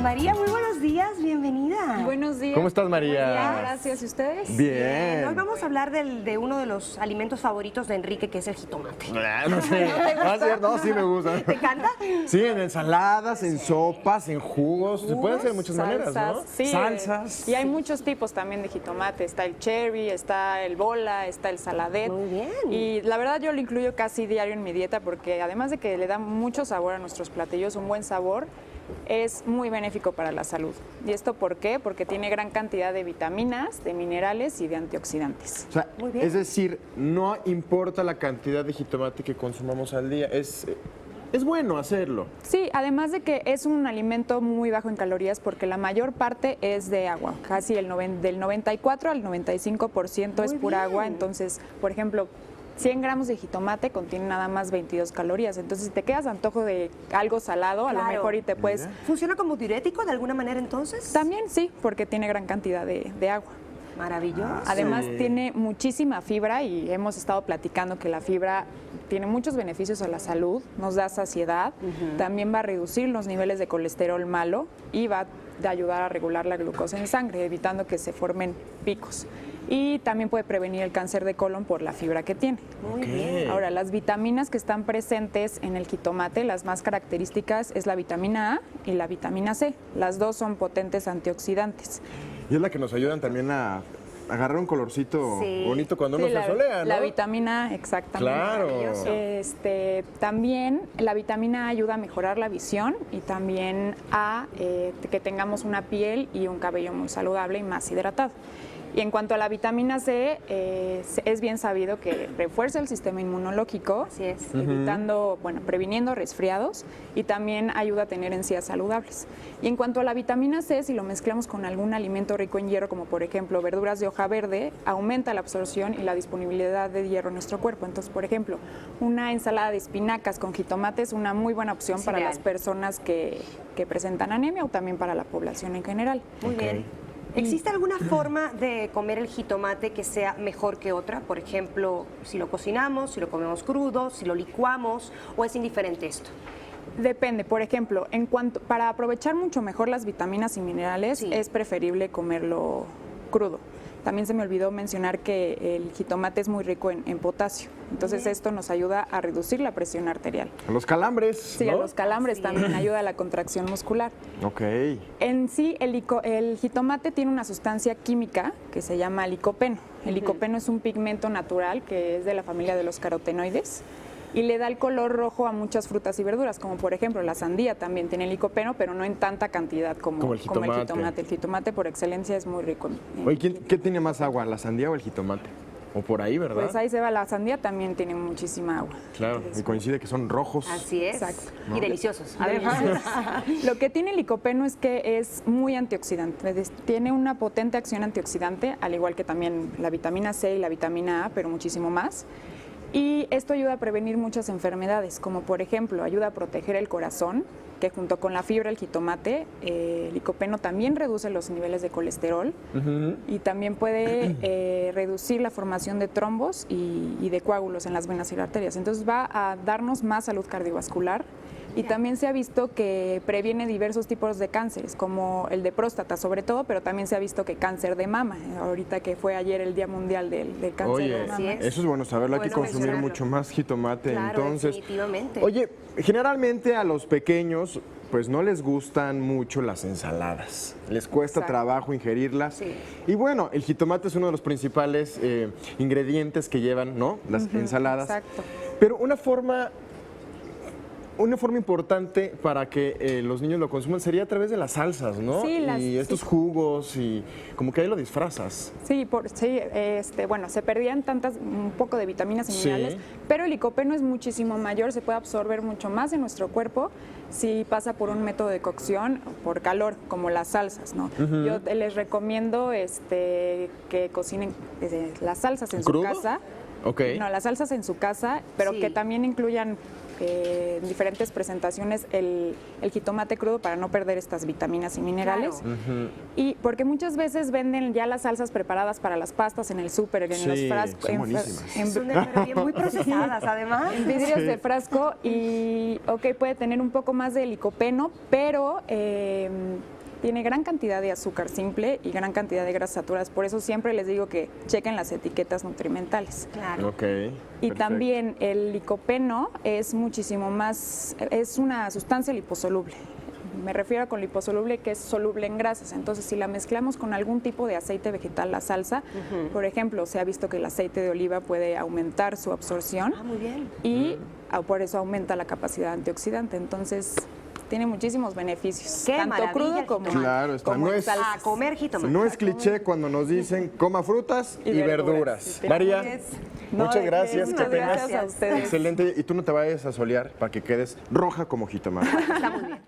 María, muy buenos días, bienvenida. Buenos días. ¿Cómo estás, María? Bien, gracias. ¿Y ustedes? Bien. Hoy vamos a hablar de uno de los alimentos favoritos de Enrique, que es el jitomate. No sé. No, sí me gusta. ¿Te encanta? Sí, en ensaladas, en sopas, en jugos. Se puede hacer de muchas maneras, ¿no? Sí, Salsas. y hay muchos tipos también de jitomate. Está el cherry, está el bola, está el saladet. Muy bien. Y la verdad yo lo incluyo casi diario en mi dieta porque además de que le da mucho sabor a nuestros platillos, un buen sabor, es muy benéfico para la salud. ¿Y esto por qué? Porque tiene gran cantidad de vitaminas, de minerales y de antioxidantes. O sea, Muy bien. es decir, no importa la cantidad de jitomate que consumamos al día, es bueno hacerlo. Sí, además de que es un alimento muy bajo en calorías porque la mayor parte es de agua, casi del 94 al 95% es Muy pura bien. agua. Entonces, por ejemplo, 100 gramos de jitomate contiene nada más 22 calorías. Entonces, si te quedas antojo de algo salado, a lo Claro. mejor y te puedes... ¿Funciona como diurético de alguna manera entonces? También sí, porque tiene gran cantidad de agua. Maravilloso. Además, Sí. tiene muchísima fibra y hemos estado platicando que la fibra tiene muchos beneficios a la salud, nos da saciedad, también va a reducir los niveles de colesterol malo y va a ayudar a regular la glucosa en sangre, evitando que se formen picos. Y también puede prevenir el cáncer de colon por la fibra que tiene. Muy Ok. bien. Ahora, las vitaminas que están presentes en el jitomate, las más características es la vitamina A y la vitamina C. Las dos son potentes antioxidantes. Y es la que nos ayudan también a agarrar un colorcito Sí. bonito cuando uno Sí, se solea, ¿no? la vitamina A, exactamente. Claro. Maravilloso. También la vitamina A ayuda a mejorar la visión y también a que tengamos una piel y un cabello muy saludable y más hidratado. Y en cuanto a la vitamina C, es bien sabido que refuerza el sistema inmunológico, Así es. previniendo resfriados y también ayuda a tener encías saludables. Y en cuanto a la vitamina C, si lo mezclamos con algún alimento rico en hierro, como por ejemplo verduras de hoja verde, aumenta la absorción y la disponibilidad de hierro en nuestro cuerpo. Entonces, por ejemplo, una ensalada de espinacas con jitomate es una muy buena opción Es para ideal. las personas que presentan anemia o también para la población en general. Muy Ok. bien. ¿Existe alguna forma de comer el jitomate que sea mejor que otra? Por ejemplo, si lo cocinamos, si lo comemos crudo, si lo licuamos, ¿o es indiferente esto? Depende, por ejemplo, para aprovechar mucho mejor las vitaminas y minerales Sí. es preferible comerlo crudo. También se me olvidó mencionar que el jitomate es muy rico en potasio, entonces esto nos ayuda a reducir la presión arterial. A los calambres, Sí, ¿no? a los calambres Sí. también ayuda a la contracción muscular. Ok. En sí, el jitomate tiene una sustancia química que se llama licopeno. El licopeno es un pigmento natural que es de la familia de los carotenoides y le da el color rojo a muchas frutas y verduras, como por ejemplo la sandía también tiene licopeno, pero no en tanta cantidad como el jitomate. El jitomate por excelencia es muy rico. Oye, ¿qué tiene más agua, la sandía o el jitomate? O por ahí, ¿verdad? Pues ahí se va, la sandía también tiene muchísima agua. Claro, y coincide que son rojos. Así es. Exacto. Y deliciosos. A ver, Lo que tiene el licopeno es que es muy antioxidante, tiene una potente acción antioxidante, al igual que también la vitamina C y la vitamina A, pero muchísimo más. Y esto ayuda a prevenir muchas enfermedades, como por ejemplo ayuda a proteger el corazón, que junto con la fibra del jitomate, el licopeno también reduce los niveles de colesterol y también puede reducir la formación de trombos y de coágulos en las venas y arterias. Entonces va a darnos más salud cardiovascular. Y también se ha visto que previene diversos tipos de cánceres, como el de próstata sobre todo, pero también se ha visto que cáncer de mama, ahorita que fue ayer el Día Mundial del cáncer Oye, de mama. Así es. eso es bueno saberlo, hay que Bueno consumir mencionarlo. mucho más jitomate. Claro, Entonces, definitivamente. oye, generalmente a los pequeños pues no les gustan mucho las ensaladas, les cuesta Exacto. trabajo ingerirlas. Sí. Y bueno, el jitomate es uno de los principales ingredientes que llevan, ¿no? Las ensaladas. Exacto. Pero una forma importante para que los niños lo consuman sería a través de las salsas, ¿no? Sí, y estos sí. jugos y como que ahí lo disfrazas. Sí, se perdían un poco de vitaminas y Sí. minerales, pero el licopeno es muchísimo mayor, se puede absorber mucho más en nuestro cuerpo si pasa por un método de cocción por calor, como las salsas, ¿no? Yo les recomiendo que cocinen las salsas en ¿Crudo? su casa. Ok. No, las salsas en su casa, pero Sí. que también incluyan en diferentes presentaciones el jitomate crudo para no perder estas vitaminas y minerales. Claro. Y porque muchas veces venden ya las salsas preparadas para las pastas en el súper, en Sí, los frascos, son buenísimas. Son pero bien muy procesadas, además. en vidrios de frasco y, puede tener un poco más de licopeno, pero tiene gran cantidad de azúcar simple y gran cantidad de grasas saturadas. Por eso siempre les digo que chequen las etiquetas nutrimentales. Claro. Ok. Y perfecto. también el licopeno es muchísimo más, es una sustancia liposoluble. Me refiero con liposoluble que es soluble en grasas. Entonces, si la mezclamos con algún tipo de aceite vegetal, la salsa, por ejemplo, se ha visto que el aceite de oliva puede aumentar su absorción Ah, muy bien. y por eso aumenta la capacidad antioxidante. Entonces, tiene muchísimos beneficios, ¡Qué tanto maravilla crudo el como, jitomate! Claro, está. como No en es- salsas. A comer jitomate. No es cliché cuando nos dicen coma frutas y, Y verduras. verduras. María, No, muchas de gracias. qué, Que muchas tengas gracias a ustedes. excelente. Y tú no te vayas a solear para que quedes roja como jitomate. Está muy bien.